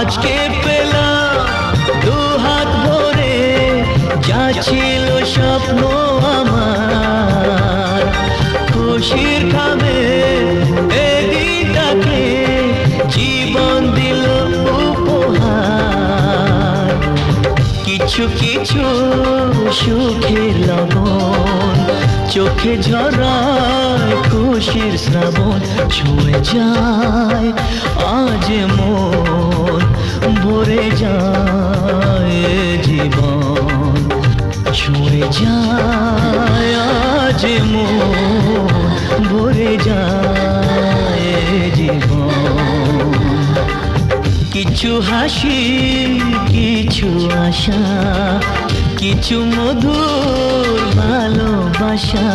আজকে পেলাম দু হাত ভরে যা ছিল স্বপ্ন আমার, খুশির খাবে এই দিনটাকে জীবন দিল উপহার। কিছু কিছু সুখের লবণ চোখে ঝরায় খুশির শ্রাবণ, ছুঁয়ে যায় আজ মন, ভরে যায় জীবন, ছুঁয়ে যায় আজ মন, ভরে যায় জীবন। কিছু হাসি কিছু আশা, কিছু মধুর ভালোবাসা।